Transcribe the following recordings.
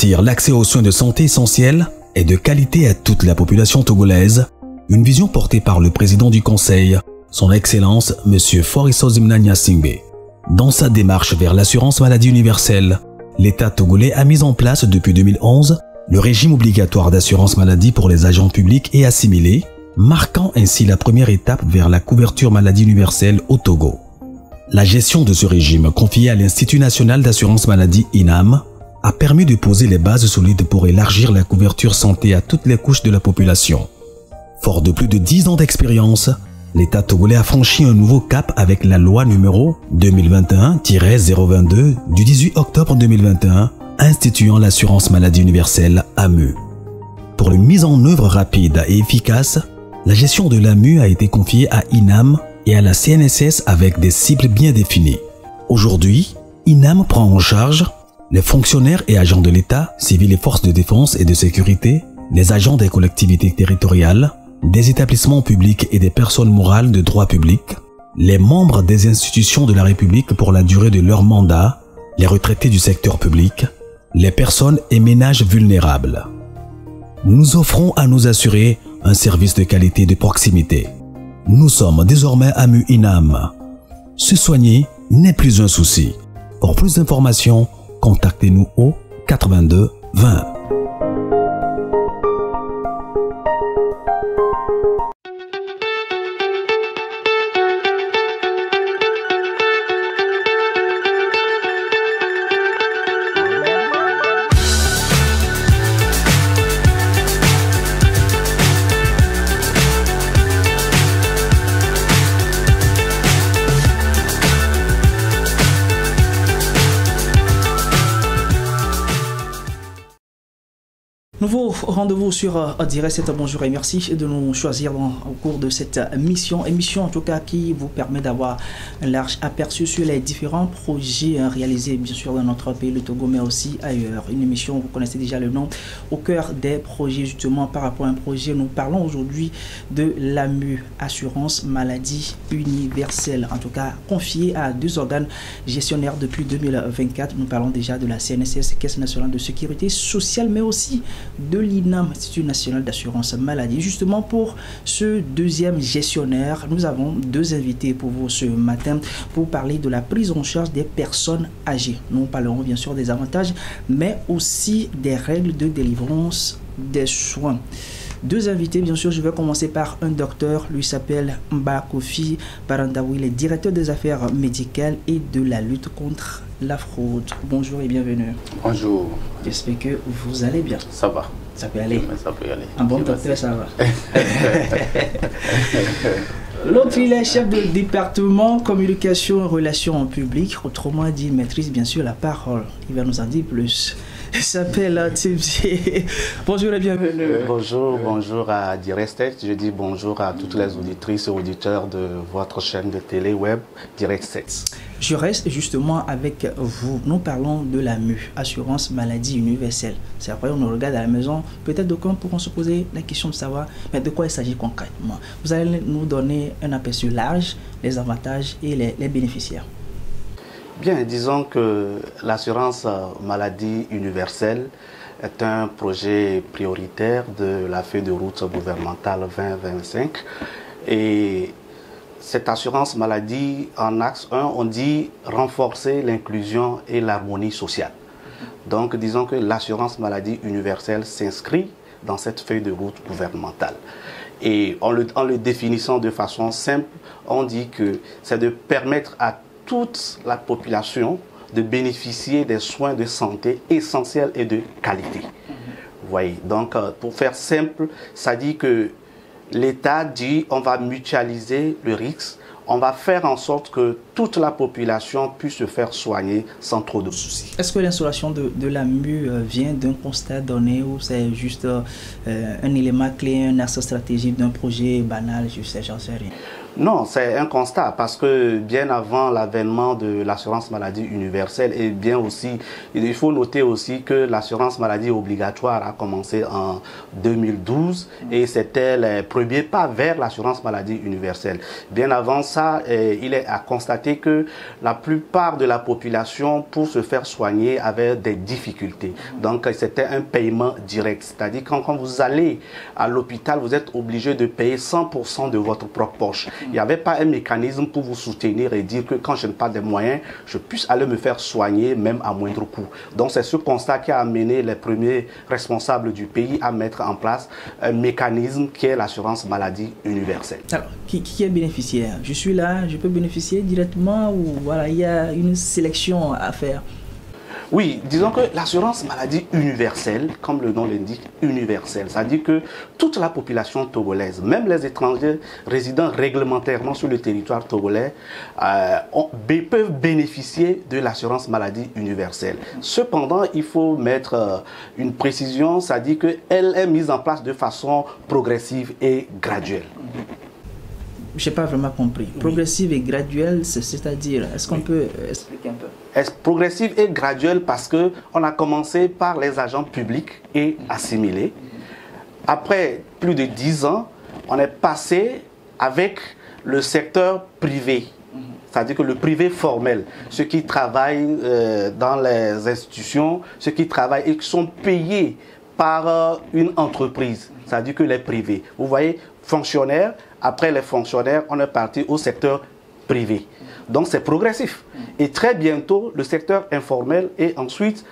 garantir l'accès aux soins de santé essentiels et de qualité à toute la population togolaise, une vision portée par le président du Conseil, son Excellence M. Foriso Zimnania Singbe. Dans sa démarche vers l'assurance maladie universelle, l'État togolais a mis en place depuis 2011 le régime obligatoire d'assurance maladie pour les agents publics et assimilés, marquant ainsi la première étape vers la couverture maladie universelle au Togo. La gestion de ce régime, confiée à l'Institut national d'assurance maladie INAM, a permis de poser les bases solides pour élargir la couverture santé à toutes les couches de la population. Fort de plus de 10 ans d'expérience, l'État togolais a franchi un nouveau cap avec la loi numéro 2021-022 du 18 octobre 2021 instituant l'assurance maladie universelle AMU. Pour une mise en œuvre rapide et efficace, la gestion de l'AMU a été confiée à INAM et à la CNSS avec des cibles bien définies. Aujourd'hui, INAM prend en charge les fonctionnaires et agents de l'État, civils et forces de défense et de sécurité, les agents des collectivités territoriales, des établissements publics et des personnes morales de droit public, les membres des institutions de la République pour la durée de leur mandat, les retraités du secteur public, les personnes et ménages vulnérables. Nous offrons à nos assurés un service de qualité de proximité. Nous sommes désormais AMU INAM. Se soigner n'est plus un souci. Pour plus d'informations, contactez-nous au 82 20. Nouveau rendez-vous sur Direct 7. Bonjour et merci de nous choisir au cours de cette émission en tout cas qui vous permet d'avoir un large aperçu sur les différents projets réalisés bien sûr dans notre pays, le Togo, mais aussi ailleurs. Une émission, vous connaissez déjà le nom, au cœur des projets. Justement par rapport à un projet, nous parlons aujourd'hui de l'AMU, Assurance Maladie Universelle, en tout cas confiée à deux organes gestionnaires depuis 2024. Nous parlons déjà de la CNSS, Caisse nationale de sécurité sociale, mais aussi de l'INAM, Institut national d'assurance maladie. Justement pour ce deuxième gestionnaire, nous avons deux invités pour vous ce matin pour parler de la prise en charge des personnes âgées. Nous parlerons bien sûr des avantages, mais aussi des règles de délivrance des soins. Deux invités, bien sûr, je vais commencer par un docteur, lui s'appelle Mba Kofi Barandaoui, il est directeur des affaires médicales et de la lutte contre la fraude. Bonjour et bienvenue. Bonjour. J'espère que vous allez bien. Ça va. Ça peut aller. Ça peut aller. Un bon docteur, ça va. L'autre, il est chef de département communication et relations publiques, autrement dit, il maîtrise bien sûr la parole. Il va nous en dire plus. Il s'appelle Tibzi. Bonjour et bienvenue. Bonjour à Direct 7. Je dis bonjour à toutes les auditrices et auditeurs de votre chaîne de télé web Direct 7. Je reste justement avec vous. Nous parlons de l'AMU, Assurance Maladie Universelle. C'est après on nous regarde à la maison. Peut-être d'aucuns pourront se poser la question de savoir mais de quoi il s'agit concrètement. Vous allez nous donner un aperçu large, les avantages et les bénéficiaires. Bien, disons que l'assurance maladie universelle est un projet prioritaire de la feuille de route gouvernementale 2025. Et cette assurance maladie, en axe 1, on dit renforcer l'inclusion et l'harmonie sociale. Donc, disons que l'assurance maladie universelle s'inscrit dans cette feuille de route gouvernementale. Et en le définissant de façon simple, on dit que c'est de permettre à toute la population de bénéficier des soins de santé essentiels et de qualité. Vous voyez, donc pour faire simple, ça dit que l'État dit on va mutualiser le risque, on va faire en sorte que toute la population puisse se faire soigner sans trop de soucis. Est-ce que l'installation de l'AMU vient d'un constat donné ou c'est juste un élément clé, un axe stratégique d'un projet banal, je sais, j'en sais rien? Non, c'est un constat parce que bien avant l'avènement de l'assurance maladie universelle et bien aussi, il faut noter aussi que l'assurance maladie obligatoire a commencé en 2012 et c'était les premiers pas vers l'assurance maladie universelle. Bien avant ça, il est à constater que la plupart de la population pour se faire soigner avait des difficultés. Donc c'était un paiement direct, c'est-à-dire quand vous allez à l'hôpital, vous êtes obligé de payer 100% de votre propre poche. Il n'y avait pas un mécanisme pour vous soutenir et dire que quand je n'ai pas de moyens, je puisse aller me faire soigner même à moindre coût. Donc c'est ce constat qui a amené les premiers responsables du pays à mettre en place un mécanisme qui est l'assurance maladie universelle. Alors, qui est bénéficiaire? Je suis là, je peux bénéficier directement ou voilà, il y a une sélection à faire? Oui, disons que l'assurance maladie universelle, comme le nom l'indique, universelle, ça dit que toute la population togolaise, même les étrangers résidant réglementairement sur le territoire togolais, peuvent bénéficier de l'assurance maladie universelle. Cependant, il faut mettre une précision, ça dit qu'elle est mise en place de façon progressive et graduelle. Je n'ai pas vraiment compris. Progressive et graduelle, c'est-à-dire, est-ce qu'on peut expliquer un peu? Progressive et graduelle parce qu'on a commencé par les agents publics et assimilés. Après plus de 10 ans, on est passé avec le secteur privé. C'est-à-dire que le privé formel, ceux qui travaillent dans les institutions, ceux qui travaillent et qui sont payés par une entreprise, c'est-à-dire que les privés. Vous voyez, fonctionnaires, après les fonctionnaires, on est parti au secteur privé. Donc c'est progressif. Et très bientôt, le secteur informel et ensuite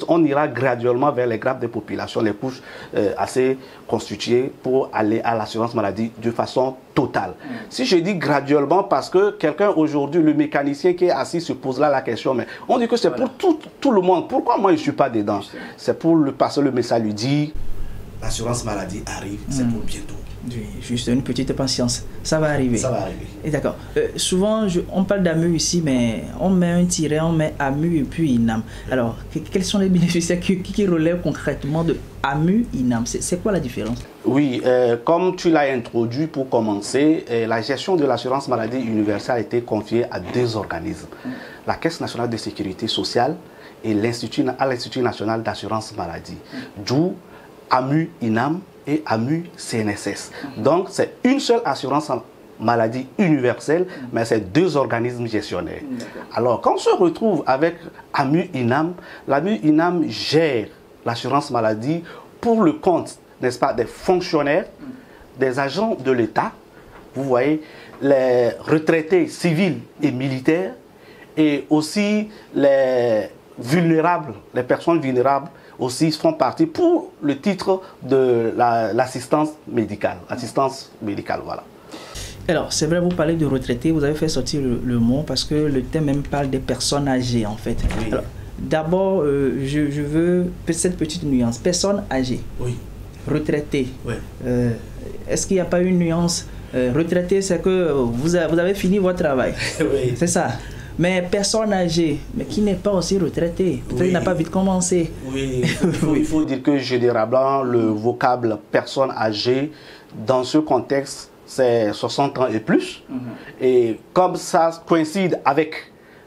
on ira graduellement vers les grappes de population, les couches assez constituées pour aller à l'assurance maladie de façon totale. Si je dis graduellement, parce que quelqu'un aujourd'hui, le mécanicien qui est assis se pose là la question, mais on dit que c'est pour tout le monde. Pourquoi moi je ne suis pas dedans? C'est pour le passer le message lui dit, l'assurance maladie arrive, c'est pour bientôt. Oui, juste une petite patience, ça va arriver. Ça va arriver. Et d'accord. Souvent, on parle d'AMU ici, mais on met un tiret, on met AMU et puis INAM. Alors, quels sont les bénéficiaires qui relèvent concrètement de AMU, INAM? C'est quoi la différence? Oui, comme tu l'as introduit pour commencer, la gestion de l'assurance maladie universelle a été confiée à deux organismes. La Caisse nationale de sécurité sociale et l'Institut national d'assurance maladie. D'où AMU, INAM et AMU CNSS. Donc c'est une seule assurance maladie universelle, mais c'est deux organismes gestionnaires. Alors quand on se retrouve avec AMU INAM, l'AMU INAM gère l'assurance maladie pour le compte, n'est-ce pas, des fonctionnaires, des agents de l'État, vous voyez, les retraités civils et militaires, et aussi les vulnérables, les personnes vulnérables aussi font partie pour le titre de l'assistance médicale. Assistance médicale, voilà. Alors, c'est vrai, vous parlez de retraités, vous avez fait sortir le mot parce que le thème même parle des personnes âgées, en fait. Oui. D'abord, je veux cette petite nuance. Personnes âgées. Oui. Retraités. Oui. Est-ce qu'il n'y a pas une nuance? Retraité, c'est que vous avez fini votre travail. Oui. C'est ça. Mais personne âgée, mais qui n'est pas aussi retraité, peut-être qu'il n'a pas vite commencé. Oui, il faut dire que généralement, le vocable personne âgée, dans ce contexte, c'est 60 ans et plus. Et comme ça coïncide avec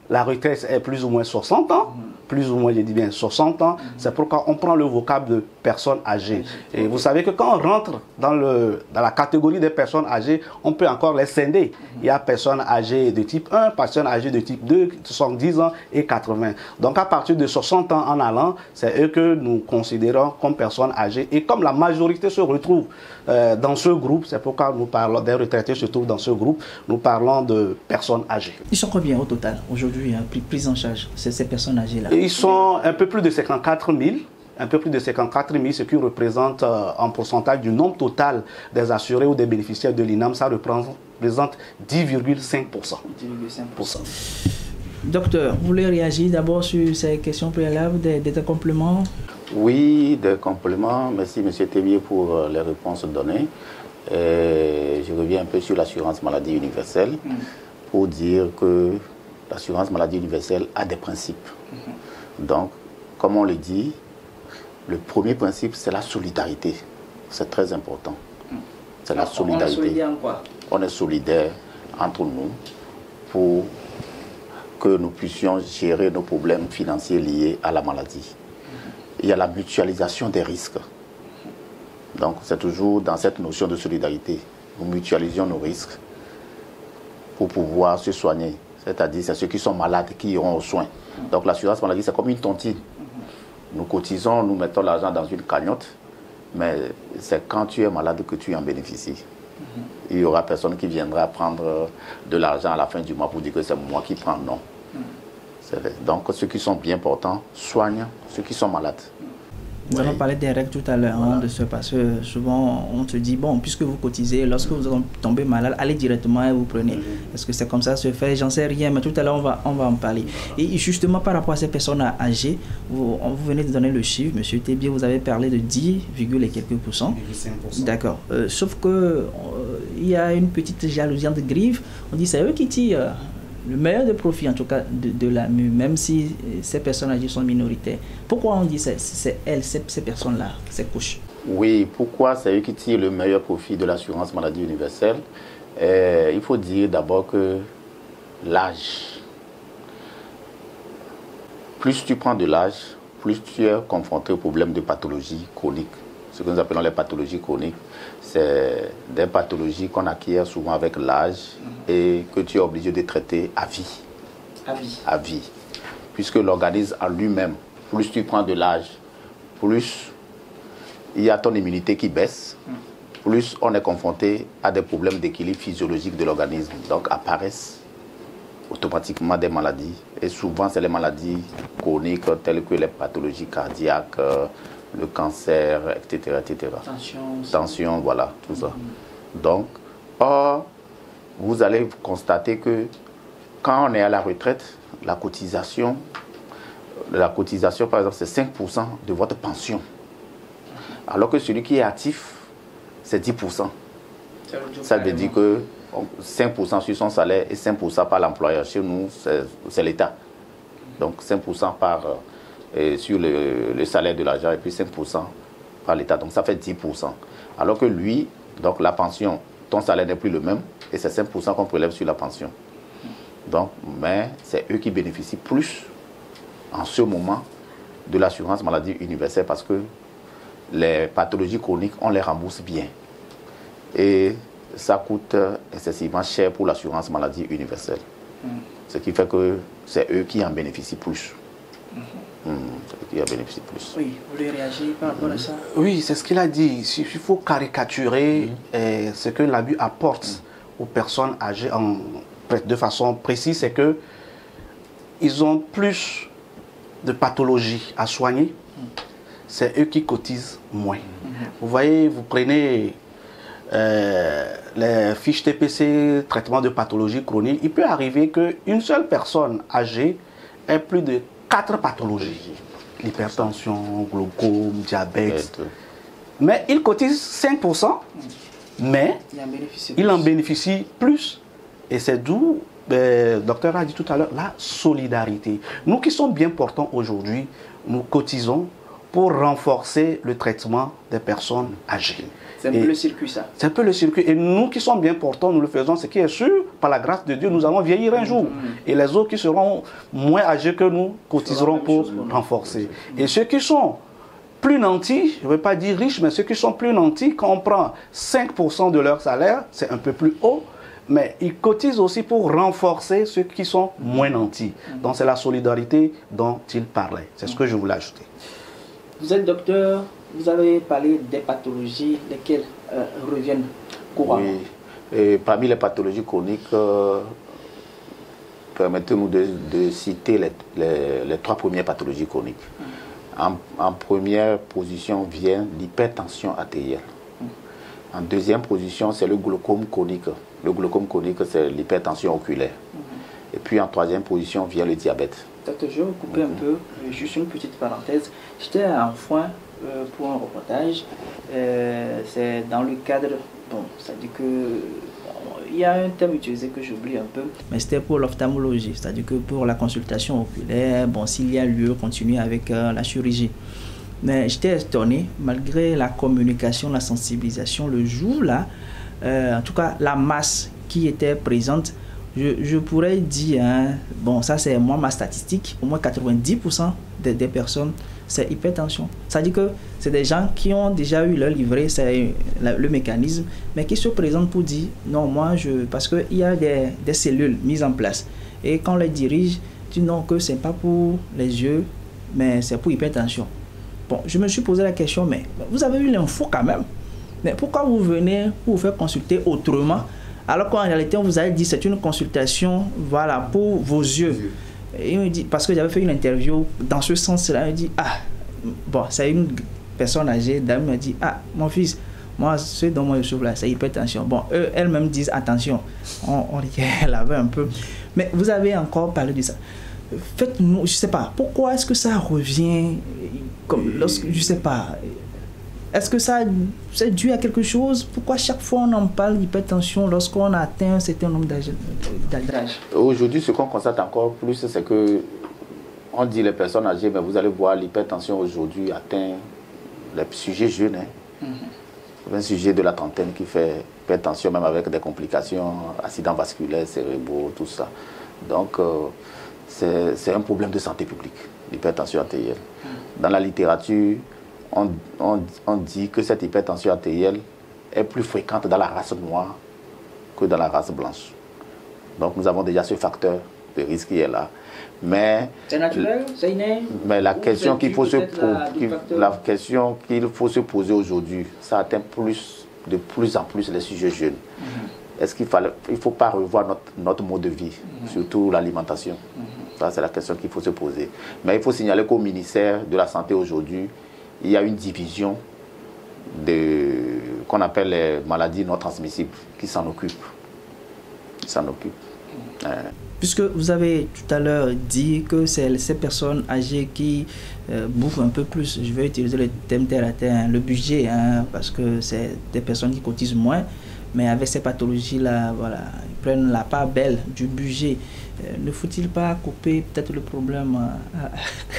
la retraite est plus ou moins 60 ans, plus ou moins, je dis bien 60 ans, c'est pourquoi on prend le vocable de personnes âgées. Et vous savez que quand on rentre dans la catégorie des personnes âgées, on peut encore les scinder. Il y a personnes âgées de type 1, personnes âgées de type 2, 70 ans et 80. Donc à partir de 60 ans en allant, c'est eux que nous considérons comme personnes âgées. Et comme la majorité se retrouve dans ce groupe, c'est pourquoi nous parlons des retraités se trouvent dans ce groupe, nous parlons de personnes âgées. Ils sont combien au total aujourd'hui, pris en charge, ces personnes âgées-là? Ils sont un peu plus de 54 000. Un peu plus de 54 000, ce qui représente en pourcentage du nombre total des assurés ou des bénéficiaires de l'INAM, ça représente 10,5%. 10,5%. Docteur, vous voulez réagir d'abord sur ces questions préalables, des compléments? Oui, des compléments. Merci M. Thémier pour les réponses données. Je reviens un peu sur l'assurance maladie universelle pour dire que l'assurance maladie universelle a des principes. Donc, comme on le dit, le premier principe, c'est la solidarité. C'est très important. C'est la solidarité. On est solidaire en quoi? on est solidaires entre nous pour que nous puissions gérer nos problèmes financiers liés à la maladie. Il y a la mutualisation des risques. Donc c'est toujours dans cette notion de solidarité. Nous mutualisons nos risques pour pouvoir se soigner. C'est-à-dire c'est ceux qui sont malades qui iront aux soins. Donc l'assurance maladie, c'est comme une tontine. Nous cotisons, nous mettons l'argent dans une cagnotte, mais c'est quand tu es malade que tu en bénéficies. Il n'y aura personne qui viendra prendre de l'argent à la fin du mois pour dire que c'est moi qui prends. Non. Donc ceux qui sont bien portants soignent ceux qui sont malades. Nous allons parler des règles tout à l'heure, voilà. De ce, parce que souvent on te dit, bon, puisque vous cotisez, lorsque vous tombez malade, allez directement et vous prenez. Est-ce que c'est comme ça se fait? J'en sais rien, mais tout à l'heure on va en parler. Et justement par rapport à ces personnes âgées, vous venez de donner le chiffre, monsieur Tébié, vous avez parlé de 10, et quelques pourcents. D'accord. Sauf que il y a une petite jalousie entre griffes. On dit c'est eux qui tirent le meilleur de profit, en tout cas, de l'AMU, même si ces personnes âgées sont minoritaires. Pourquoi on dit c'est elles, ces personnes-là, ces couches? Oui, pourquoi c'est eux qui tirent le meilleur profit de l'assurance maladie universelle? Il faut dire d'abord que l'âge, plus tu prends de l'âge, plus tu es confronté aux problèmes de pathologie chronique. Ce que nous appelons les pathologies chroniques, c'est des pathologies qu'on acquiert souvent avec l'âge et que tu es obligé de traiter à vie. À vie. À vie. Puisque l'organisme en lui-même, plus tu prends de l'âge, plus il y a ton immunité qui baisse, plus on est confronté à des problèmes d'équilibre physiologique de l'organisme. Donc apparaissent automatiquement des maladies. Et souvent, c'est les maladies chroniques telles que les pathologies cardiaques, le cancer, etc. etc. Tension, voilà, tout ça. Donc, vous allez constater que quand on est à la retraite, la cotisation, par exemple, c'est 5% de votre pension. Alors que celui qui est actif, c'est 10%. Ça veut dire que 5% sur son salaire et 5% par l'employeur. Chez nous, c'est l'État. Donc 5% sur le salaire de l'agent et puis 5% par l'État. Donc ça fait 10%. Alors que lui, donc la pension, ton salaire n'est plus le même et c'est 5% qu'on prélève sur la pension. Donc, mais c'est eux qui bénéficient plus en ce moment de l'assurance maladie universelle parce que les pathologies chroniques, on les rembourse bien. Et ça coûte excessivement cher pour l'assurance maladie universelle. Ce qui fait que c'est eux qui en bénéficient plus. Qui en bénéficient plus. Oui, vous voulez réagir par rapport à ça? Oui, c'est ce qu'il a dit. Il faut caricaturer ce que l'abus apporte aux personnes âgées de façon précise, c'est que ils ont plus de pathologies à soigner. C'est eux qui cotisent moins. Vous voyez, vous prenez les fiches TPC, traitement de pathologie chronique, il peut arriver qu'une seule personne âgée ait plus de 4 pathologies. L'hypertension, glaucome, diabète. Mais il cotise 5%, mais il en bénéficie plus. Et c'est d'où, le docteur a dit tout à l'heure, la solidarité. Nous qui sommes bien portants aujourd'hui, nous cotisons pour renforcer le traitement des personnes âgées. C'est un peu le circuit, ça. C'est un peu le circuit. Et nous qui sommes bien portants, nous le faisons. Ce qui est sûr, par la grâce de Dieu, nous allons vieillir un jour. Et les autres qui seront moins âgés que nous, cotiseront pour renforcer. Et ceux qui sont plus nantis, je ne veux pas dire riches, mais ceux qui sont plus nantis, quand on prend 5% de leur salaire, c'est un peu plus haut, mais ils cotisent aussi pour renforcer ceux qui sont moins nantis. Donc c'est la solidarité dont il parlait. C'est ce que je voulais ajouter. Vous êtes docteur, vous avez parlé des pathologies, lesquelles reviennent couramment. Oui, et parmi les pathologies chroniques, permettez-nous de citer les 3 premières pathologies chroniques. En première position vient l'hypertension artérielle. En deuxième position, c'est le glaucome chronique. Le glaucome chronique, c'est l'hypertension oculaire. Et puis en troisième position vient le diabète. Docteur, je vais vous couper un peu, juste une petite parenthèse. J'étais à Anfouin pour un reportage. C'est dans le cadre, bon, ça dit que il y a un terme utilisé que j'oublie un peu, mais c'était pour l'ophtalmologie, c'est-à-dire que pour la consultation oculaire, bon, s'il y a lieu, continuer avec la chirurgie. Mais j'étais étonné, malgré la communication, la sensibilisation, le jour là, en tout cas la masse qui était présente, je pourrais dire, hein, bon, ça c'est moi ma statistique, au moins 90% des personnes, c'est hypertension. Ça dit que c'est des gens qui ont déjà eu leur livret, c'est le mécanisme, mais qui se présentent pour dire, non, parce qu'il y a des cellules mises en place. Et quand on les dirige, disent non, que ce n'est pas pour les yeux, mais c'est pour hypertension. Bon, je me suis posé la question, mais vous avez eu l'info quand même. Mais pourquoi vous venez pour vous faire consulter autrement, alors qu'en réalité, on vous a dit c'est une consultation, voilà, pour vos yeux. Et il me dit, parce que j'avais fait une interview dans ce sens-là, il me dit, ah, bon, c'est une personne âgée, dame me dit, ah, mon fils, moi, ce dont moi je souffre là, c'est hypertension. Bon, elles-mêmes disent, attention, on elle avait un peu. Mais vous avez encore parlé de ça. Faites-nous, je ne sais pas, pourquoi est-ce que ça revient comme lorsque, je ne sais pas, est-ce que ça c'est dû à quelque chose? Pourquoi chaque fois on en parle d'hypertension lorsqu'on atteint un certain nombre d'âge? Aujourd'hui, ce qu'on constate encore plus, c'est que on dit les personnes âgées, mais vous allez voir, l'hypertension aujourd'hui atteint les sujets jeunes. Hein. Un sujet de la trentaine qui fait hypertension, même avec des complications, accidents vasculaires, cérébraux, tout ça. Donc, c'est un problème de santé publique, l'hypertension artérielle. Dans la littérature, on dit que cette hypertension artérielle est plus fréquente dans la race noire que dans la race blanche. Donc nous avons déjà ce facteur de risque qui est là. Mais c'est naturel, c'est inné. Mais la question qu'il faut se poser aujourd'hui, ça atteint de plus en plus les sujets jeunes. Est-ce qu'il ne faut pas revoir notre mode de vie, surtout l'alimentation? Ça, c'est la question qu'il faut se poser. Mais il faut signaler qu'au ministère de la Santé aujourd'hui, il y a une division qu'on appelle les maladies non transmissibles qui s'en occupe. Puisque vous avez tout à l'heure dit que c'est ces personnes âgées qui bouffent un peu plus, je vais utiliser le thème terre à terre, hein, le budget, hein, parce que c'est des personnes qui cotisent moins, mais avec ces pathologies-là, voilà, ils prennent la part belle du budget. Ne faut-il pas couper peut-être le problème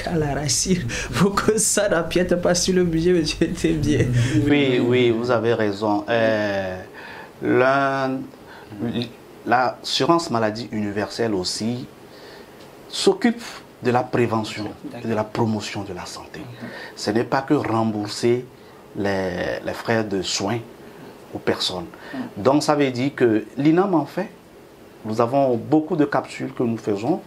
à la racine pour que ça n'empiète pas sur le budget, monsieur Tébié? Oui, vous avez raison. L'assurance maladie universelle aussi s'occupe de la prévention et de la promotion de la santé. Ce n'est pas que rembourser les frais de soins aux personnes. Donc ça veut dire que l'INAM en fait. Nous avons beaucoup de capsules que nous faisons,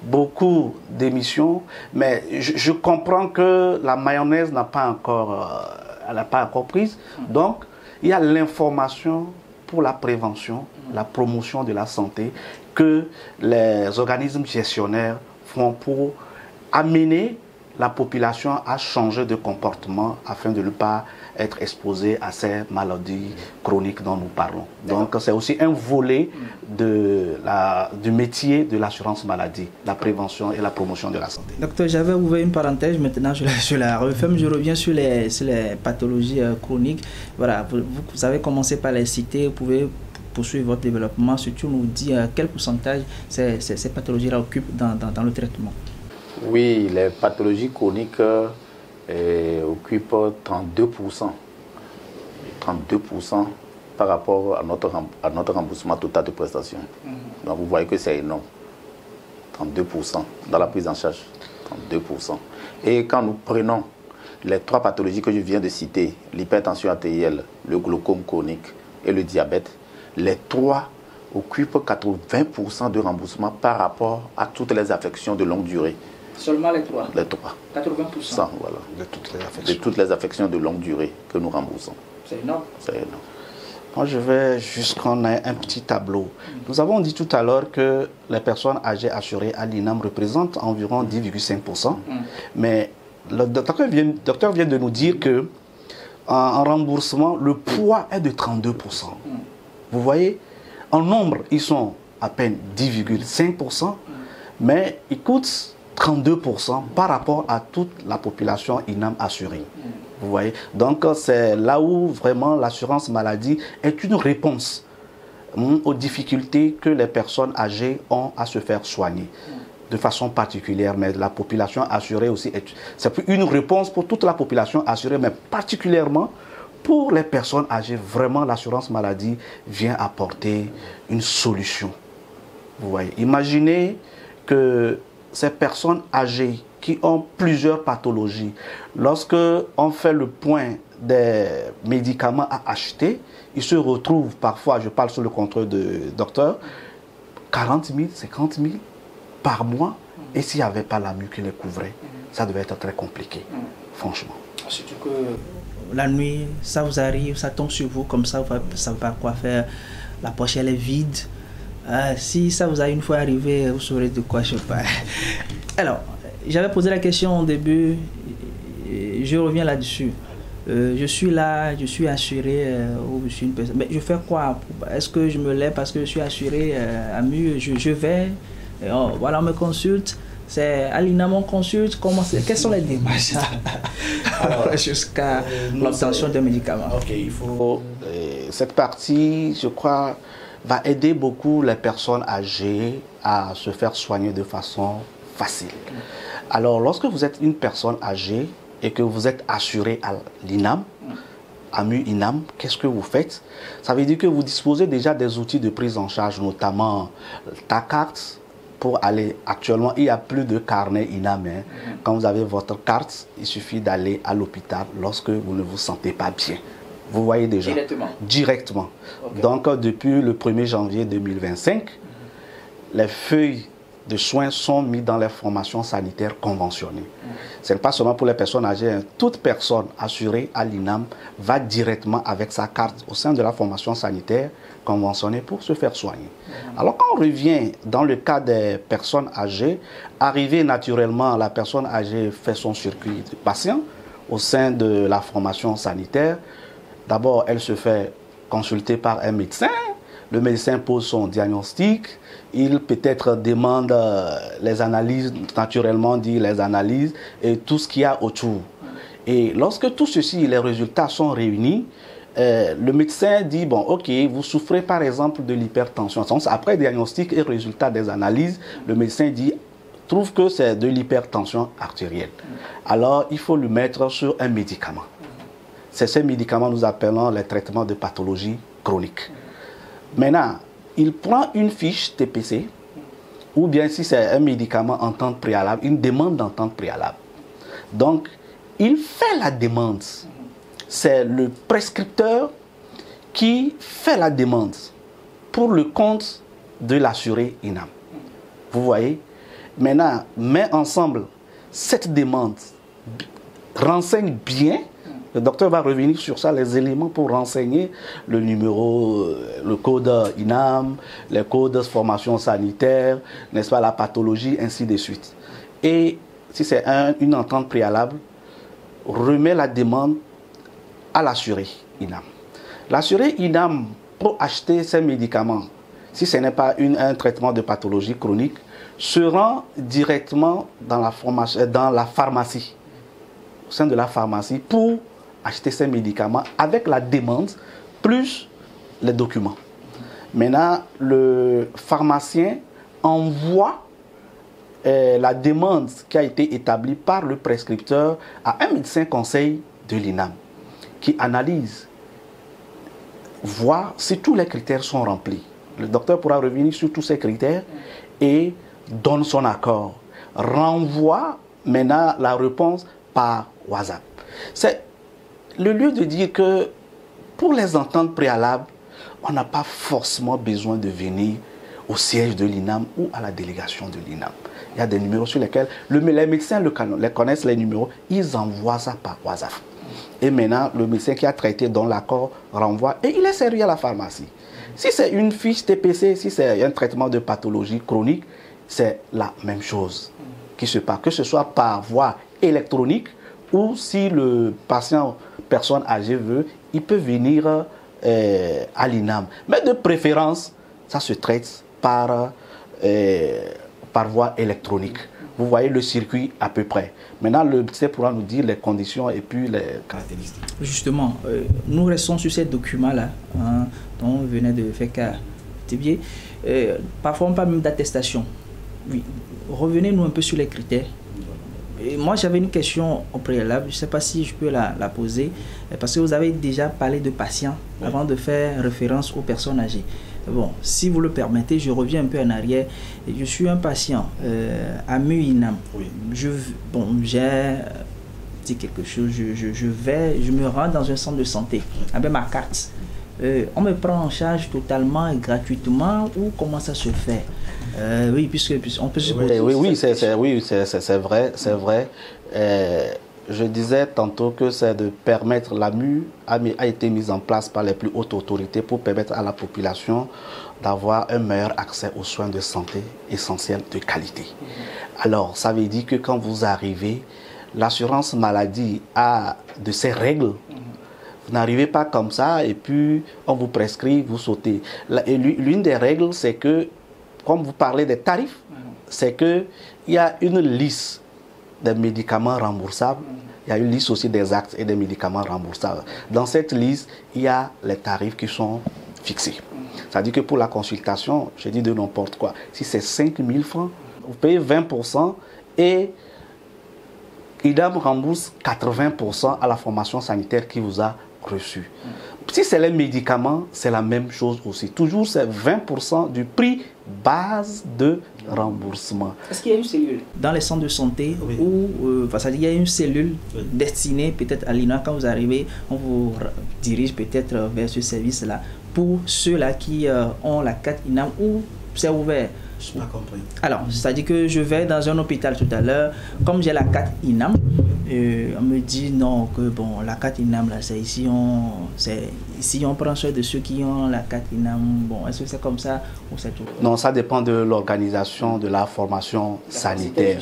beaucoup d'émissions, mais je comprends que la mayonnaise n'a pas encore prise. Donc, il y a l'information pour la prévention, la promotion de la santé que les organismes gestionnaires font pour amener la population à changer de comportement afin de ne pas être exposé à ces maladies chroniques dont nous parlons. Donc c'est aussi un volet du métier de l'assurance maladie, la prévention et la promotion de la santé. Docteur, j'avais ouvert une parenthèse, maintenant je la referme, je reviens sur les pathologies chroniques. Voilà, vous avez commencé par les citer, vous pouvez poursuivre votre développement, surtout nous dire quel pourcentage ces pathologies-là occupent dans le traitement. Oui, les pathologies chroniques occupent 32%. 32% par rapport à notre remboursement total de prestations. Donc vous voyez que c'est énorme. 32% dans la prise en charge. 32%. Et quand nous prenons les trois pathologies que je viens de citer, l'hypertension artérielle, le glaucome chronique et le diabète, les trois occupent 80% de remboursement par rapport à toutes les affections de longue durée. Seulement les trois? Les trois. 80%. Voilà. De toutes les affections de longue durée que nous remboursons. C'est énorme. C'est énorme. Moi, je vais juste qu'on ait un petit tableau. Nous avons dit tout à l'heure que les personnes âgées assurées à l'INAM représentent environ 10,5%. Mais le docteur vient de nous dire que en remboursement, le poids est de 32%. Vous voyez, en nombre, ils sont à peine 10,5%, mais ils coûtent 32% par rapport à toute la population INAM assurée. Vous voyez, donc c'est là où vraiment l'assurance maladie est une réponse aux difficultés que les personnes âgées ont à se faire soigner de façon particulière, mais la population assurée aussi, c'est une réponse pour toute la population assurée, mais particulièrement pour les personnes âgées, vraiment, l'assurance maladie vient apporter une solution. Vous voyez, imaginez que ces personnes âgées qui ont plusieurs pathologies, lorsque on fait le point des médicaments à acheter, ils se retrouvent parfois, je parle sous le contrôle de docteur, 40 000, 50 000 par mois. Et s'il n'y avait pas l'AMU qui les couvrait, ça devait être très compliqué, franchement. Surtout que la nuit, ça vous arrive, ça tombe sur vous comme ça, vous ne savez pas quoi faire, la poche elle est vide. Si ça vous a une fois arrivé, vous saurez de quoi je parle. Alors, j'avais posé la question au début, je reviens là-dessus. Je suis là, je suis assuré, ou je suis une personne. Mais je fais quoi? Est-ce que je me lève parce que je suis assuré AMU? Je vais, voilà, on me consulte. C'est à l'INAM on consulte. Quelles sont les démarches jusqu'à l'obtention d'un médicament? Ok, il faut. Cette partie, je crois, va aider beaucoup les personnes âgées à se faire soigner de façon facile. Alors, lorsque vous êtes une personne âgée et que vous êtes assuré à l'INAM, AMU-INAM, qu'est-ce que vous faites? Ça veut dire que vous disposez déjà des outils de prise en charge, notamment ta carte. Pour aller, actuellement, il n'y a plus de carnet INAM. Quand vous avez votre carte, il suffit d'aller à l'hôpital lorsque vous ne vous sentez pas bien. Vous voyez déjà. Directement. Okay. Donc, depuis le 1er janvier 2025, les feuilles de soins sont mises dans les formations sanitaires conventionnées. Ce n'est pas seulement pour les personnes âgées. Toute personne assurée à l'INAM va directement avec sa carte au sein de la formation sanitaire conventionnée pour se faire soigner. Alors quand on revient dans le cas des personnes âgées, arrivé naturellement, la personne âgée fait son circuit de patient au sein de la formation sanitaire. D'abord, elle se fait consulter par un médecin. Le médecin pose son diagnostic. Il peut-être demande les analyses, naturellement dit les analyses et tout ce qu'il y a autour. Et lorsque tout ceci, les résultats sont réunis, le médecin dit, bon, ok, vous souffrez par exemple de l'hypertension. Après diagnostic et résultat des analyses, le médecin dit, trouve que c'est de l'hypertension artérielle. Alors, il faut le mettre sur un médicament. C'est ces médicaments nous appelons les traitements de pathologie chronique. Maintenant, il prend une fiche TPC, ou bien si c'est un médicament entente préalable, une demande d'entente préalable. Donc, il fait la demande. C'est le prescripteur qui fait la demande pour le compte de l'assuré INAM. Vous voyez? Maintenant, met ensemble cette demande, renseigne bien. Le docteur va revenir sur ça, les éléments pour renseigner le numéro, le code INAM, les codes de formation sanitaire, n'est-ce pas, la pathologie, ainsi de suite. Et si c'est une entente préalable, remet la demande à l'assuré INAM. L'assuré INAM, pour acheter ces médicaments, si ce n'est pas un traitement de pathologie chronique, se rend directement dans la pharmacie, au sein de la pharmacie, pour acheter ces médicaments avec la demande plus les documents. Maintenant, le pharmacien envoie la demande qui a été établie par le prescripteur à un médecin conseil de l'INAM qui analyse, voir si tous les critères sont remplis. Le docteur pourra revenir sur tous ces critères et donne son accord. Renvoie maintenant la réponse par WhatsApp. C'est le lieu de dire que pour les ententes préalables, on n'a pas forcément besoin de venir au siège de l'INAM ou à la délégation de l'INAM. Il y a des numéros sur lesquels les médecins les connaissent, les numéros, ils envoient ça par WhatsApp. Et maintenant, le médecin qui a traité dans l'accord renvoie et il est servi à la pharmacie. Si c'est une fiche TPC, si c'est un traitement de pathologie chronique, c'est la même chose qui se passe, que ce soit par voie électronique ou si le patient, personne âgée veut, il peut venir à l'INAM. Mais de préférence, ça se traite par voie électronique. Vous voyez le circuit à peu près. Maintenant, le médecin pourra nous dire les conditions et puis les caractéristiques. Justement, nous restons sur ces documents-là dont on venait de faire cas. Parfois, on parle même d'attestation. Oui. Revenez-nous un peu sur les critères. Et moi, j'avais une question au préalable, je ne sais pas si je peux la poser, parce que vous avez déjà parlé de patients avant de faire référence aux personnes âgées. Bon, si vous le permettez, je reviens un peu en arrière. Je suis un patient à Muinam. Oui. J'ai dit quelque chose, je me rends dans un centre de santé avec ma carte. On me prend en charge totalement et gratuitement, ou comment ça se fait? Oui, puisque on peut se poser. Oui, c'est vrai, c'est vrai. Je disais tantôt que c'est de permettre, l'AMU a été mise en place par les plus hautes autorités pour permettre à la population d'avoir un meilleur accès aux soins de santé essentiels de qualité. Alors, ça veut dire que quand vous arrivez, l'assurance maladie a de ses règles. Vous n'arrivez pas comme ça et puis on vous prescrit, vous sautez. L'une des règles, c'est que, comme vous parlez des tarifs, c'est qu'il y a une liste des médicaments remboursables, il y a une liste aussi des actes et des médicaments remboursables. Dans cette liste, il y a les tarifs qui sont fixés. C'est-à-dire que pour la consultation, je dis de n'importe quoi, si c'est 5 000 francs, vous payez 20% et IDAM rembourse 80% à la formation sanitaire qui vous a reçu. Si c'est les médicaments, c'est la même chose aussi. Toujours, c'est 20% du prix base de remboursement. Est-ce qu'il y a une cellule dans les centres de santé où il y a une cellule destinée peut-être à l'INA? Quand vous arrivez, on vous dirige peut-être vers ce service-là pour ceux-là qui ont la carte INAM, ou c'est ouvert? Je n'ai pas compris. Alors, c'est-à-dire que je vais dans un hôpital tout à l'heure, comme j'ai la carte INAM, on me dit non, que bon, la carte INAM, là, c'est ici, on prend soin de ceux qui ont la carte INAM. Bon, est-ce que c'est comme ça ou c'est tout? Non, ça dépend de l'organisation de la formation sanitaire.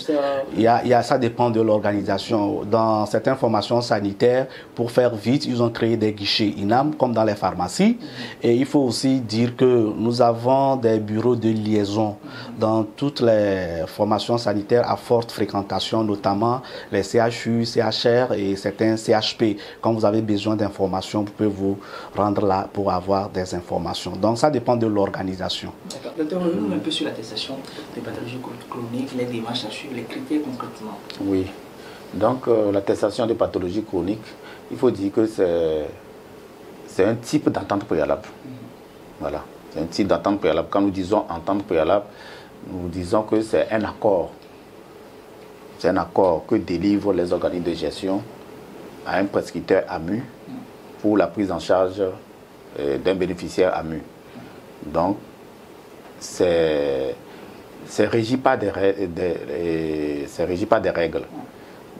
Ça dépend de l'organisation. Dans certaines formations sanitaires, pour faire vite, ils ont créé des guichets INAM, comme dans les pharmacies. Et il faut aussi dire que nous avons des bureaux de liaison dans toutes les formations sanitaires à forte fréquentation, notamment les CHU, CHR et certains CHP. Quand vous avez besoin d'informations, vous pouvez vous rendre là pour avoir des informations. Donc ça dépend de l'organisation. D'accord. Docteur, revenons un peu sur l'attestation des pathologies chroniques, les démarches à suivre, les critères concrètement. Oui. Donc l'attestation des pathologies chroniques, il faut dire que c'est un type d'entente préalable. Voilà. C'est un type d'entente préalable. Quand nous disons entente préalable, nous disons que c'est un accord. C'est un accord que délivrent les organismes de gestion à un prescripteur AMU pour la prise en charge d'un bénéficiaire AMU. Donc, c'est régi par des règles.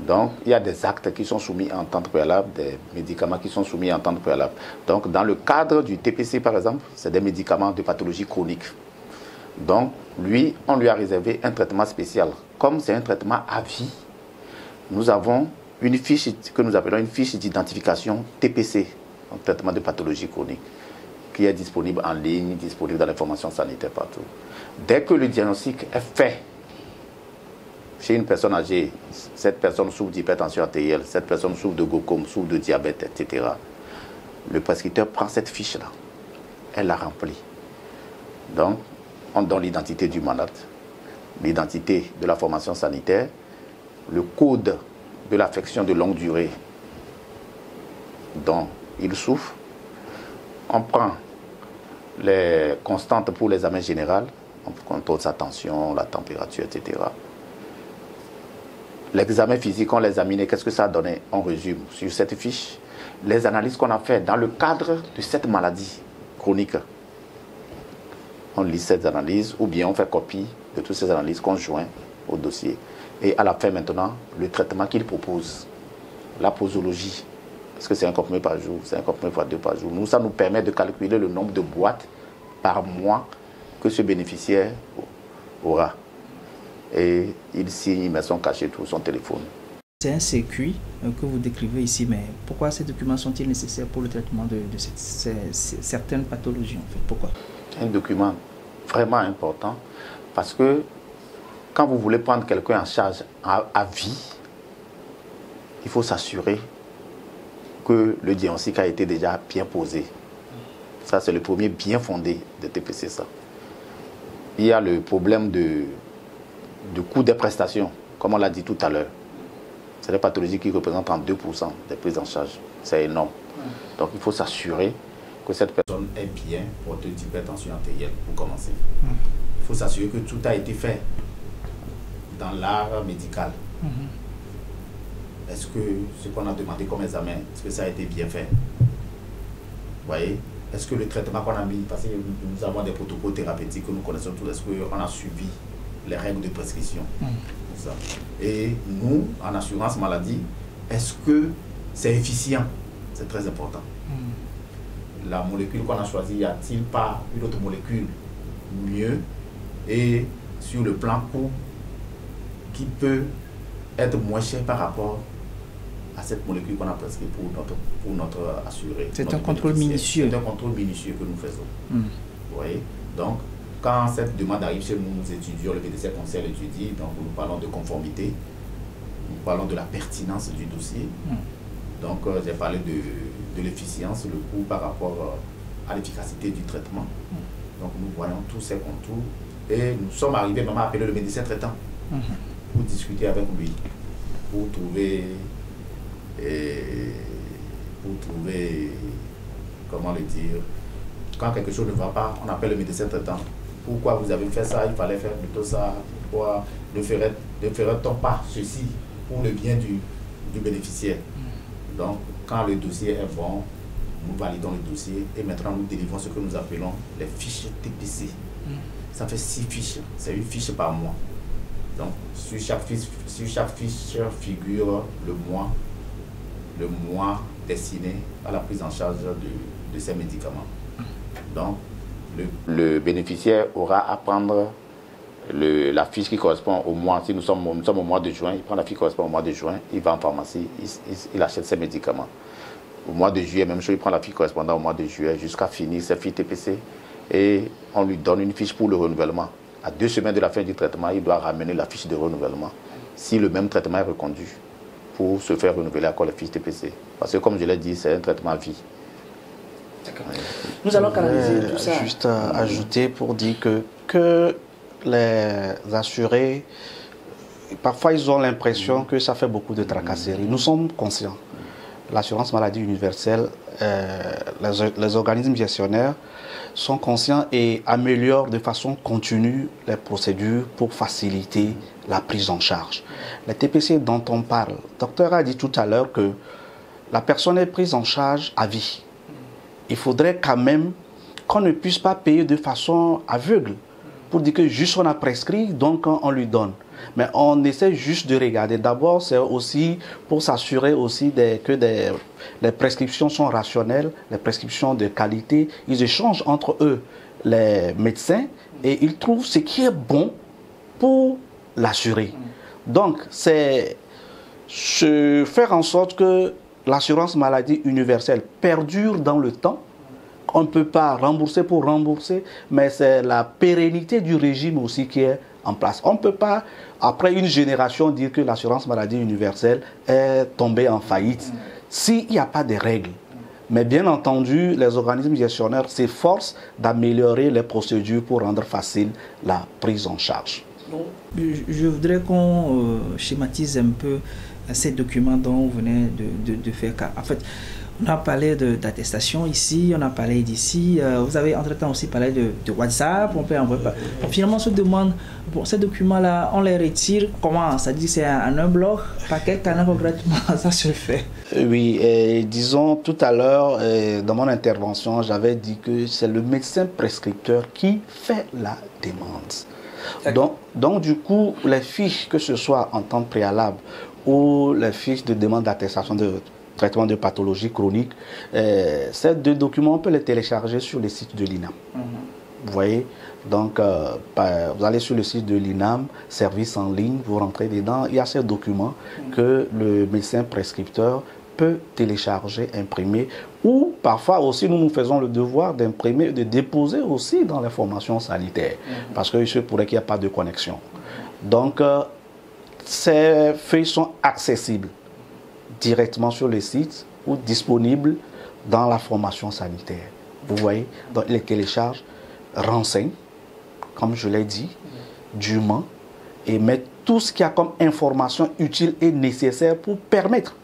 Donc, il y a des actes qui sont soumis à entente préalable, des médicaments qui sont soumis à entente préalable. Donc, dans le cadre du TPC, par exemple, c'est des médicaments de pathologie chronique. Donc, lui, on lui a réservé un traitement spécial. Comme c'est un traitement à vie, nous avons une fiche que nous appelons une fiche d'identification TPC, un traitement de pathologie chronique, qui est disponible en ligne, disponible dans les formations sanitaires partout. Dès que le diagnostic est fait chez une personne âgée, cette personne souffre d'hypertension artérielle, cette personne souffre de glaucome, souffre de diabète, etc. Le prescripteur prend cette fiche-là, elle la remplit. Donc, on donne l'identité du malade, l'identité de la formation sanitaire, le code de l'affection de longue durée dont il souffre. On prend les constantes pour l'examen général, on contrôle sa tension, la température, etc. L'examen physique, on l'examine, qu'est-ce que ça a donné? On résume sur cette fiche les analyses qu'on a faites dans le cadre de cette maladie chronique. On lit ces analyses ou bien on fait copie de toutes ces analyses qu'on joint au dossier. Et à la fin maintenant, le traitement qu'il propose, la posologie, est-ce que c'est un comprimé par jour, c'est un comprimé fois 2 par jour. Nous, ça nous permet de calculer le nombre de boîtes par mois que ce bénéficiaire aura. Et il signe, il met son cachet, tout son téléphone. C'est un circuit que vous décrivez ici, mais pourquoi ces documents sont-ils nécessaires pour le traitement de certaines pathologies en fait? Pourquoi? Un document vraiment important parce que quand vous voulez prendre quelqu'un en charge à vie, il faut s'assurer que le diagnostic a été déjà bien posé. Ça, c'est le premier bien fondé de TPC. Ça. Il y a le problème de coût des prestations, comme on l'a dit tout à l'heure. C'est des pathologies qui représentent en 2% des prises en charge. C'est énorme. Donc il faut s'assurer que cette personne est bien porteuse d'hypertension artérielle pour commencer. Il faut s'assurer que tout a été fait dans l'art médical. Est-ce que ce qu'on a demandé comme examen, est-ce que ça a été bien fait? Vous voyez? Est-ce que le traitement qu'on a mis, parce que nous avons des protocoles thérapeutiques que nous connaissons tous, est-ce qu'on a suivi les règles de prescription? Ça. Et nous, en assurance maladie, est-ce que c'est efficient? C'est très important. La molécule qu'on a choisie, y a-t-il pas une autre molécule mieux et sur le plan coût qui peut être moins cher par rapport à cette molécule qu'on a prescrite pour notre assuré? C'est un contrôle minutieux. C'est un contrôle minutieux que nous faisons. Vous voyez? Donc, quand cette demande arrive chez nous, nous étudions, le médecin conseil l'étudie, donc nous parlons de conformité, nous parlons de la pertinence du dossier. Donc, j'ai parlé de l'efficience, le coût par rapport à l'efficacité du traitement. Donc, nous voyons tous ces contours et nous sommes arrivés même à appeler le médecin traitant pour discuter avec lui, pour trouver, comment le dire, quand quelque chose ne va pas, on appelle le médecin traitant. Pourquoi vous avez fait ça? Il fallait faire plutôt ça. Pourquoi ne ferait-on pas ceci pour le bien du bénéficiaire? Donc, quand le dossier est bon, nous validons le dossier et maintenant nous délivrons ce que nous appelons les fiches TPC. Ça fait 6 fiches, c'est une fiche par mois. Donc, sur chaque fiche figure le mois destiné à la prise en charge de ces médicaments. Donc, le bénéficiaire aura à prendre la fiche qui correspond au mois. Si nous sommes au mois de juin, il prend la fiche qui correspond au mois de juin, il va en pharmacie, il achète ses médicaments. Au mois de juillet, même chose, il prend la fiche correspondant au mois de juillet jusqu'à finir ses fiches TPC et on lui donne une fiche pour le renouvellement. À 2 semaines de la fin du traitement, il doit ramener la fiche de renouvellement si le même traitement est reconduit pour se faire renouveler encore la fiche TPC. Parce que comme je l'ai dit, c'est un traitement à vie. Nous allons canaliser tout ça. Juste ajouter pour dire que les assurés, parfois ils ont l'impression que ça fait beaucoup de tracasseries. Nous sommes conscients. L'assurance maladie universelle, les organismes gestionnaires sont conscients et améliorent de façon continue les procédures pour faciliter la prise en charge. Les TPC dont on parle, le docteur a dit tout à l'heure que la personne est prise en charge à vie. Il faudrait quand même qu'on ne puisse pas payer de façon aveugle pour dire que juste on a prescrit, donc on lui donne. Mais on essaie juste de regarder. D'abord, c'est aussi pour s'assurer aussi que les prescriptions sont rationnelles, les prescriptions de qualité. Ils échangent entre eux, les médecins, et ils trouvent ce qui est bon pour l'assurer. Donc, c'est faire en sorte que l'assurance maladie universelle perdure dans le temps. On ne peut pas rembourser pour rembourser, mais c'est la pérennité du régime aussi qui est en place. On ne peut pas, après une génération, dire que l'assurance maladie universelle est tombée en faillite s'il n'y a pas de règles. Mais bien entendu, les organismes gestionnaires s'efforcent d'améliorer les procédures pour rendre facile la prise en charge. Je voudrais qu'on schématise un peu ces documents dont vous venez de faire cas. En fait, on a parlé d'attestation ici, on a parlé d'ici. Vous avez entre-temps aussi parlé de WhatsApp. On peut envoyer. Finalement, on se demande, bon, ces documents-là, on les retire comment? Ça dit c'est en un bloc? Par quel canal concrètement ça se fait? Oui, disons tout à l'heure, dans mon intervention, j'avais dit que c'est le médecin prescripteur qui fait la demande. Donc, du coup, les fiches, que ce soit en temps préalable ou les fiches de demande d'attestation de traitement de pathologie chronique, ces 2 documents, on peut les télécharger sur le site de l'INAM. Vous voyez, donc vous allez sur le site de l'INAM, service en ligne, vous rentrez dedans, il y a ces documents que le médecin prescripteur peut télécharger, imprimer, ou parfois aussi nous faisons le devoir d'imprimer, de déposer aussi dans les formations sanitaires, parce qu'il se pourrait qu'il n'y ait pas de connexion. Donc, ces feuilles sont accessibles directement sur le site ou disponibles dans la formation sanitaire. Vous voyez, donc les télécharges renseignent, comme je l'ai dit, dûment et mettre tout ce qu'il y a comme information utile et nécessaire pour permettre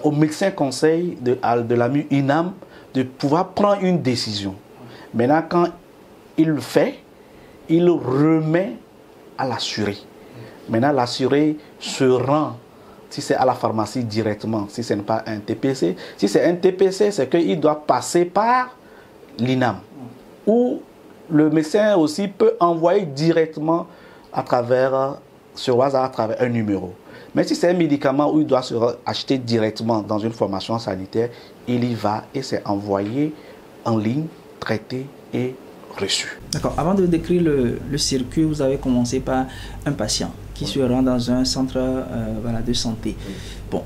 au médecin conseil de l'AMU INAM de pouvoir prendre une décision. Maintenant, quand il le fait, il le remet à l'assuré. Maintenant, l'assuré se rend, si c'est à la pharmacie directement, si ce n'est pas un TPC. Si c'est un TPC, c'est qu'il doit passer par l'INAM. Ou le médecin aussi peut envoyer directement sur WhatsApp à travers un numéro. Mais si c'est un médicament où il doit se acheter directement dans une formation sanitaire, il y va et c'est envoyé en ligne, traité et reçu. D'accord. Avant de décrire le circuit, vous avez commencé par un patient qui se rend dans un centre de santé. Bon,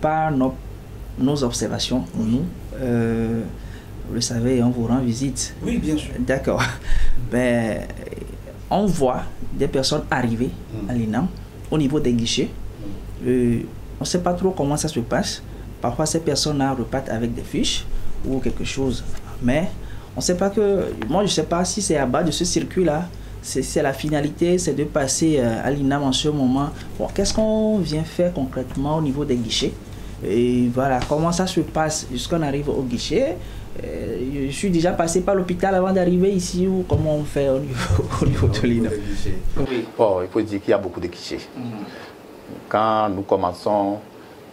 par nos observations, nous, vous le savez, on vous rend visite. Oui, bien sûr. D'accord. Ben, on voit des personnes arriver à l'INAM au niveau des guichets. On ne sait pas trop comment ça se passe. Parfois, ces personnes-là repartent avec des fiches ou quelque chose. Mais on ne sait pas que... Moi, je ne sais pas si c'est à bas de ce circuit-là. C'est la finalité, c'est de passer à l'INAM en ce moment. Bon, qu'est-ce qu'on vient faire concrètement au niveau des guichets? Et voilà, comment ça se passe jusqu'on arrive au guichet? Je suis déjà passé par l'hôpital avant d'arriver ici, ou comment on fait au niveau de l'INAM? Oui. Bon, il faut dire qu'il y a beaucoup de guichets. Quand nous commençons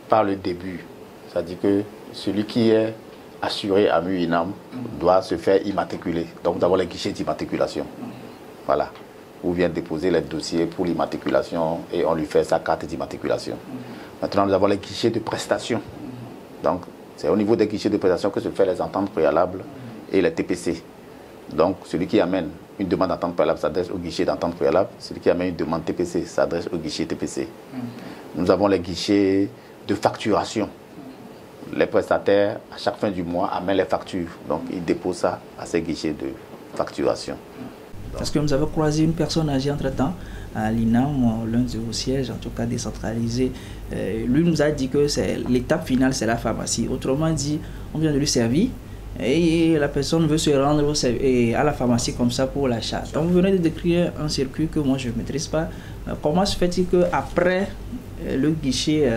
par le début, c'est-à-dire que celui qui est assuré à MUINAM doit se faire immatriculer. Donc nous avons les guichets d'immatriculation. Voilà. Où vient déposer les dossiers pour l'immatriculation et on lui fait sa carte d'immatriculation. Maintenant, nous avons les guichets de prestation. Donc, c'est au niveau des guichets de prestation que se fait les ententes préalables et les TPC. Donc, celui qui amène une demande d'entente préalable s'adresse au guichet d'entente préalable. Celui qui amène une demande TPC s'adresse au guichet TPC. Nous avons les guichets de facturation. Les prestataires, à chaque fin du mois, amènent les factures. Donc, ils déposent ça à ces guichets de facturation. Parce que nous avons croisé une personne âgée entre-temps à l'INAM, l'un de vos sièges, en tout cas décentralisé. Lui nous a dit que l'étape finale, c'est la pharmacie. Autrement dit, on vient de lui servir et la personne veut se rendre à la pharmacie comme ça pour l'achat. Donc vous venez de décrire un circuit que moi je ne maîtrise pas. Comment se fait-il qu'après le guichet,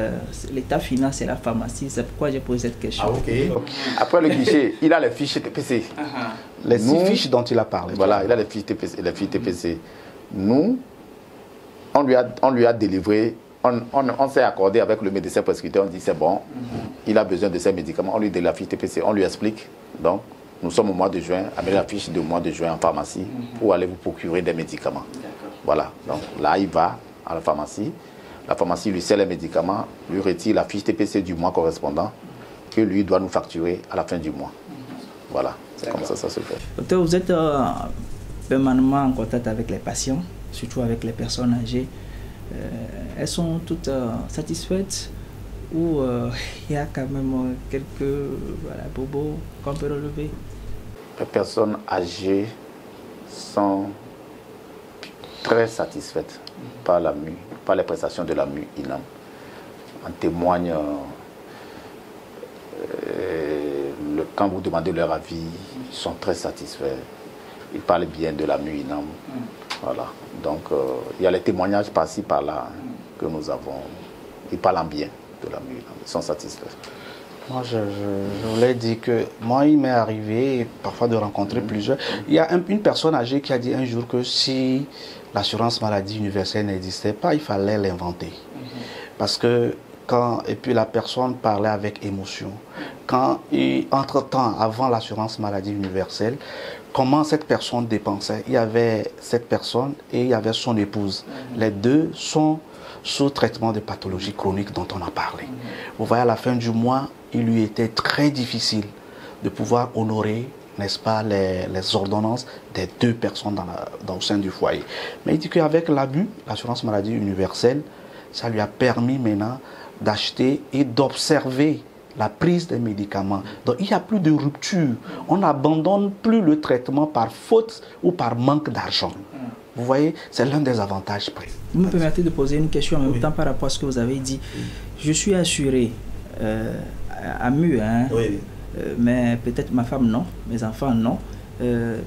l'étape finale, c'est la pharmacie? C'est pourquoi j'ai posé cette question. Ah, ok. Après le guichet, il a les fiches TPC. Les 6 fiches dont il a parlé. Voilà, il a les fiches TPC. Nous, on lui a délivré, on s'est accordé avec le médecin prescripteur, on dit c'est bon, il a besoin de ces médicaments, on lui donne la fiche TPC, on lui explique. Donc, nous sommes au mois de juin, avec la fiche de mois de juin en pharmacie pour aller vous procurer des médicaments. Voilà, donc là, il va à la pharmacie lui sert les médicaments, lui retire la fiche TPC du mois correspondant que lui doit nous facturer à la fin du mois. Voilà, c'est comme ça se fait. Docteur, vous êtes permanemment en contact avec les patients, surtout avec les personnes âgées. Elles sont toutes satisfaites ou il y a quand même quelques bobos qu'on peut relever? Les personnes âgées sont très satisfaites par l'AMU, par les prestations de l'AMU INAM. En témoigne, quand vous demandez leur avis, ils sont très satisfaits. Ils parlent bien de l'AMU INAM. Voilà. Donc, il y a les témoignages par-ci, par-là que nous avons. Ils parlent bien de l'AMU INAM. Ils sont satisfaits. Moi, je voulais dire que moi, il m'est arrivé parfois de rencontrer plusieurs. Il y a une personne âgée qui a dit un jour que si l'assurance maladie universelle n'existait pas, il fallait l'inventer. Parce que et puis la personne parlait avec émotion. Entre-temps, avant l'assurance maladie universelle, comment cette personne dépensait? Il y avait cette personne et il y avait son épouse. Les deux sont sous traitement de pathologies chroniques dont on a parlé. Vous voyez, à la fin du mois, il lui était très difficile de pouvoir honorer, n'est-ce pas, les ordonnances des deux personnes au sein du foyer. Mais il dit qu'avec l'AMU, l'assurance maladie universelle, ça lui a permis maintenant d'acheter et d'observer la prise des médicaments. Donc il n'y a plus de rupture. On n'abandonne plus le traitement par faute ou par manque d'argent. Vous voyez, c'est l'un des avantages pris. Vous me permettez de poser une question en même temps par rapport à ce que vous avez dit. Je suis assuré à MU, hein, mais peut-être ma femme non, mes enfants non.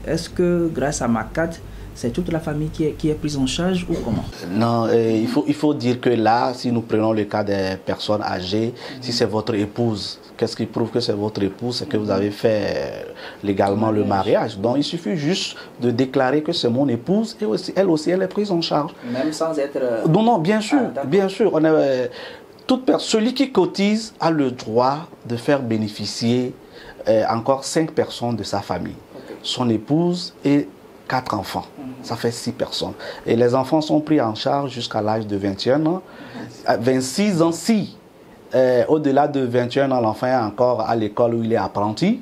Est-ce que grâce à ma carte, c'est toute la famille qui est prise en charge ou comment? Non, il faut dire que là, si nous prenons le cas des personnes âgées, si c'est votre épouse, qu'est-ce qui prouve que c'est votre épouse? C'est que vous avez fait légalement le mariage. Donc il suffit juste de déclarer que c'est mon épouse et aussi, elle est prise en charge. Même sans être... Non, bien sûr, bien sûr. Celui qui cotise a le droit de faire bénéficier encore 5 personnes de sa famille. Okay. Son épouse et 4 enfants. Ça fait 6 personnes. Et les enfants sont pris en charge jusqu'à l'âge de 21 ans. 26 ans, si au-delà de 21 ans, l'enfant est encore à l'école où il est apprenti.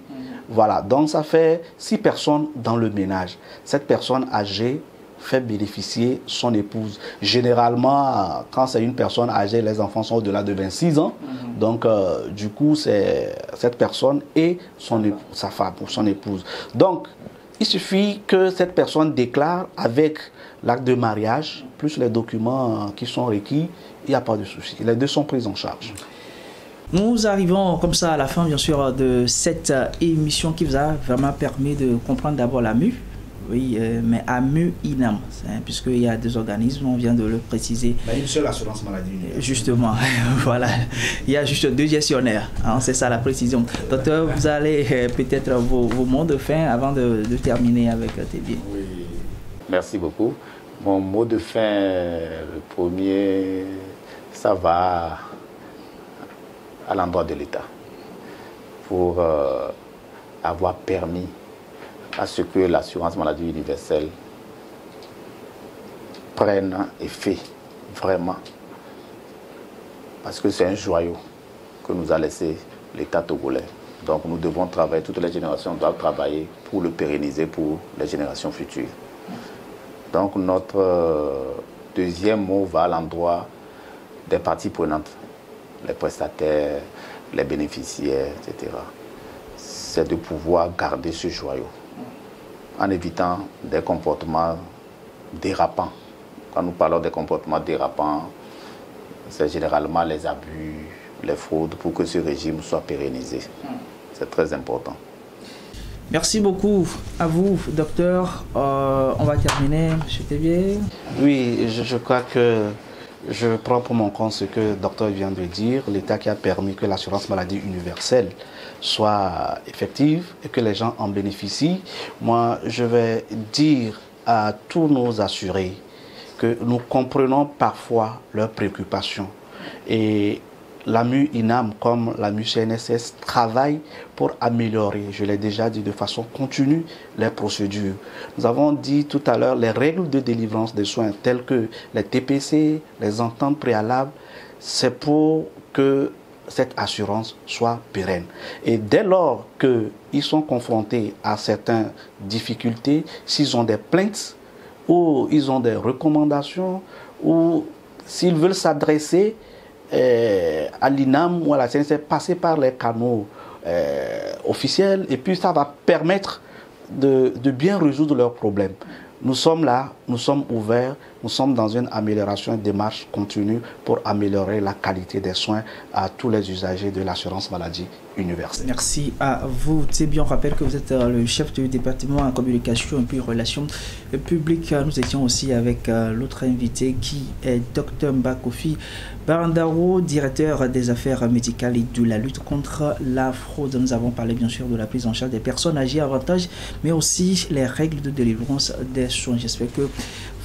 Voilà, donc ça fait 6 personnes dans le ménage. Cette personne âgée fait bénéficier son épouse. Généralement, quand c'est une personne âgée, les enfants sont au-delà de 26 ans. Donc, du coup, c'est cette personne et sa femme ou son épouse. Donc, il suffit que cette personne déclare avec l'acte de mariage, plus les documents qui sont requis, il n'y a pas de souci. Les deux sont pris en charge. Nous arrivons comme ça à la fin, bien sûr, de cette émission qui vous a vraiment permis de comprendre d'abord l'AMU. Oui, mais AMU-INAM, puisqu'il y a 2 organismes, on vient de le préciser. Mais une seule assurance maladie. Justement, voilà. Il y a juste 2 gestionnaires, hein, c'est ça la précision. Docteur, vous allez peut-être vos mots de fin avant de terminer avec TB. Oui, merci beaucoup. Mon mot de fin, le premier, ça va à l'endroit de l'État pour avoir permis à ce que l'assurance maladie universelle prenne effet, vraiment. Parce que c'est un joyau que nous a laissé l'État togolais. Donc nous devons travailler, toutes les générations doivent travailler pour le pérenniser pour les générations futures. Donc notre deuxième mot va à l'endroit des parties prenantes, les prestataires, les bénéficiaires, etc. C'est de pouvoir garder ce joyau en évitant des comportements dérapants. Quand nous parlons des comportements dérapants, c'est généralement les abus, les fraudes, pour que ce régime soit pérennisé. C'est très important. Merci beaucoup à vous, docteur. On va terminer, M. Tébié. Oui, je crois que je prends pour mon compte ce que le docteur vient de dire, l'État qui a permis que l'assurance maladie universelle soit effective et que les gens en bénéficient. Moi, je vais dire à tous nos assurés que nous comprenons parfois leurs préoccupations. Et l'AMU-INAM comme l'AMU-CNSS travaillent pour améliorer, je l'ai déjà dit, de façon continue, les procédures. Nous avons dit tout à l'heure les règles de délivrance des soins telles que les TPC, les ententes préalables, c'est pour que cette assurance soit pérenne. Et dès lors qu'ils sont confrontés à certaines difficultés, s'ils ont des plaintes ou ils ont des recommandations ou s'ils veulent s'adresser à l'INAM ou à la CNSS, passer par les canaux officiels, et puis ça va permettre de bien résoudre leurs problèmes. Nous sommes là, nous sommes ouverts, nous sommes dans une amélioration, une démarche continue pour améliorer la qualité des soins à tous les usagers de l'assurance maladie universelle. Merci à vous. C'est bien, on rappelle que vous êtes le chef du département en communication et puis relations publiques. Nous étions aussi avec l'autre invité qui est Dr Mbakofi Barandaro, directeur des affaires médicales et de la lutte contre la fraude. Nous avons parlé bien sûr de la prise en charge des personnes âgées avantages, mais aussi les règles de délivrance des soins. J'espère que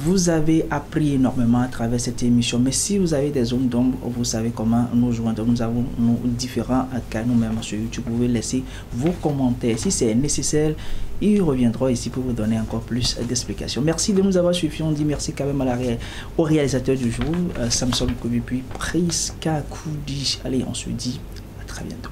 vous avez appris énormément à travers cette émission. Mais si vous avez des zones d'ombre, vous savez comment nous joindre. Nous avons nos différents canaux, même sur YouTube. Vous pouvez laisser vos commentaires. Si c'est nécessaire, il reviendra ici pour vous donner encore plus d'explications. Merci de nous avoir suivis. On dit merci quand même au réalisateur du jour, Samson Kobi, puis Priska Koudi. Allez, on se dit à très bientôt.